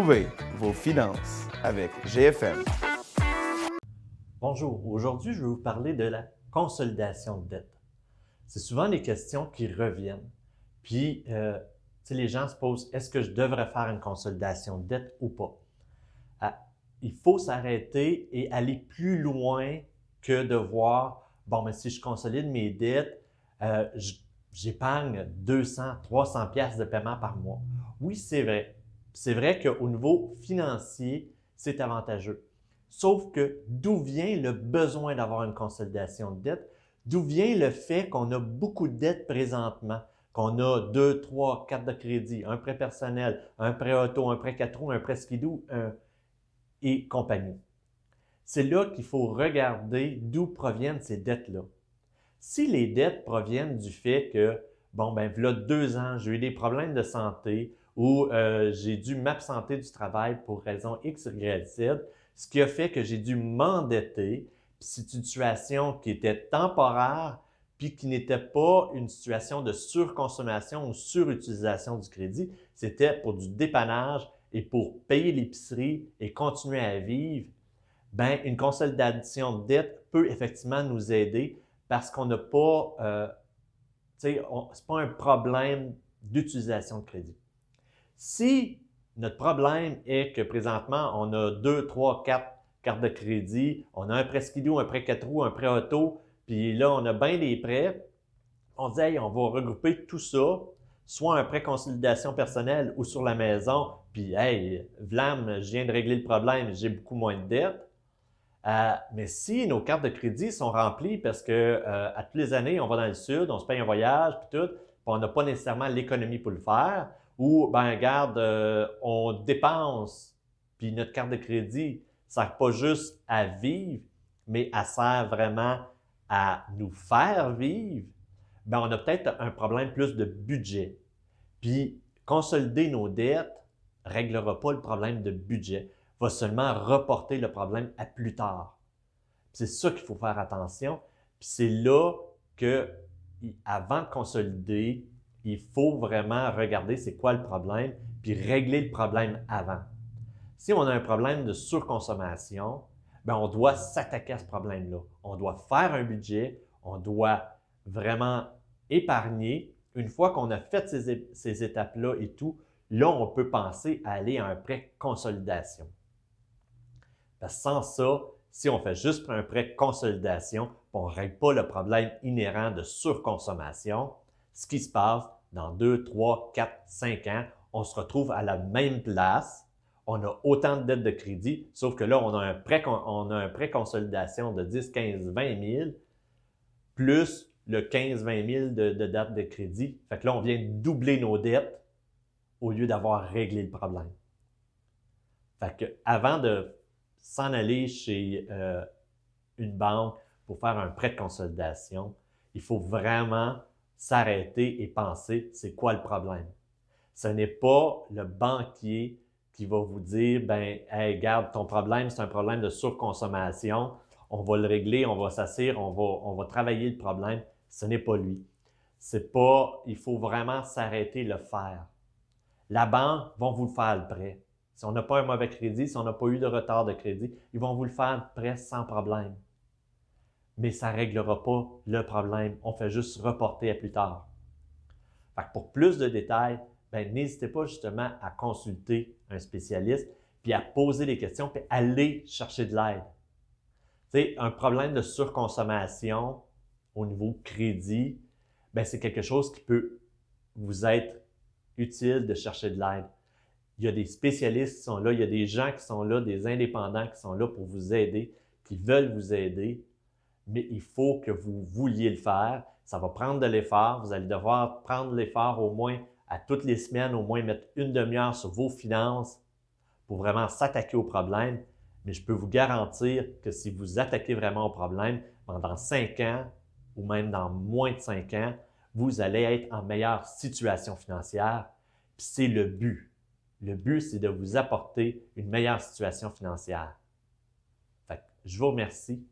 Sauvez vos finances avec GFM. Bonjour, aujourd'hui je vais vous parler de la consolidation de dette. C'est souvent des questions qui reviennent. Puis, les gens se posent, est-ce que je devrais faire une consolidation de dette ou pas? Il faut s'arrêter et aller plus loin que de voir, mais si je consolide mes dettes, j'épargne 200, 300 pièces de paiement par mois. Oui, c'est vrai. C'est vrai qu'au niveau financier, c'est avantageux. Sauf que d'où vient le besoin d'avoir une consolidation de dette? D'où vient le fait qu'on a beaucoup de dettes présentement? Qu'on a 2, 3 cartes de crédit, un prêt personnel, un prêt auto, un prêt 4 roues, un prêt skidoo et compagnie. C'est là qu'il faut regarder d'où proviennent ces dettes-là. Si les dettes proviennent du fait que, voilà 2 ans, j'ai eu des problèmes de santé ou j'ai dû m'absenter du travail pour raison X, Y, Z, ce qui a fait que j'ai dû m'endetter, puis c'est une situation qui était temporaire, puis qui n'était pas une situation de surconsommation ou surutilisation du crédit, c'était pour du dépannage et pour payer l'épicerie et continuer à vivre, une consolidation de dette peut effectivement nous aider parce qu'on n'a pas, c'est pas un problème d'utilisation de crédit. Si notre problème est que présentement, on a 2, 3, 4 cartes de crédit, on a un prêt skidoo, un prêt 4 roues, un prêt auto, puis là, on a bien des prêts, on dit, hey, on va regrouper tout ça, soit un prêt consolidation personnelle ou sur la maison, puis hey, vlam, je viens de régler le problème, j'ai beaucoup moins de dettes. Mais si nos cartes de crédit sont remplies parce que à toutes les années, on va dans le sud, on se paye un voyage, puis tout, puis on n'a pas nécessairement l'économie pour le faire, ou, regarde, on dépense, puis notre carte de crédit ne sert pas juste à vivre, mais elle sert vraiment à nous faire vivre, on a peut-être un problème plus de budget. Puis, consolider nos dettes ne réglera pas le problème de budget, va seulement reporter le problème à plus tard. C'est ça qu'il faut faire attention. Puis c'est là que, avant de consolider, il faut vraiment regarder c'est quoi le problème, puis régler le problème avant. Si on a un problème de surconsommation, on doit s'attaquer à ce problème-là. On doit faire un budget, on doit vraiment épargner. Une fois qu'on a fait ces étapes-là et tout, là, on peut penser à aller à un prêt consolidation. Parce que sans ça, si on fait juste un prêt consolidation, on ne règle pas le problème inhérent de surconsommation, ce qui se passe dans 2, 3, 4, 5 ans, on se retrouve à la même place, on a autant de dettes de crédit, sauf que là, on a un prêt consolidation de 10, 15, 20 000, plus le 15, 20 000 de dettes de crédit. Fait que là, on vient doubler nos dettes au lieu d'avoir réglé le problème. Fait que avant de s'en aller chez une banque pour faire un prêt de consolidation, il faut vraiment s'arrêter et penser c'est quoi le problème. Ce n'est pas le banquier qui va vous dire hey, regarde, ton problème, c'est un problème de surconsommation, on va le régler, on va s'asseoir, on va travailler le problème. Ce n'est pas lui. C'est pas, il faut vraiment s'arrêter et le faire. La banque va vous le faire le prêt. Si on n'a pas un mauvais crédit, si on n'a pas eu de retard de crédit, ils vont vous le faire prêt sans problème. Mais ça ne réglera pas le problème. On fait juste reporter à plus tard. Fait que pour plus de détails, n'hésitez pas justement à consulter un spécialiste, puis à poser des questions, puis aller chercher de l'aide. Tu sais, un problème de surconsommation au niveau crédit, c'est quelque chose qui peut vous être utile de chercher de l'aide. Il y a des spécialistes qui sont là, il y a des gens qui sont là, des indépendants qui sont là pour vous aider, qui veulent vous aider, mais il faut que vous vouliez le faire. Ça va prendre de l'effort. Vous allez devoir prendre l'effort au moins à toutes les semaines, au moins mettre une demi-heure sur vos finances pour vraiment s'attaquer au problème. Mais je peux vous garantir que si vous attaquez vraiment au problème, pendant 5 ans ou même dans moins de 5 ans, vous allez être en meilleure situation financière. Puis c'est le but. Le but, c'est de vous apporter une meilleure situation financière. Fait que je vous remercie.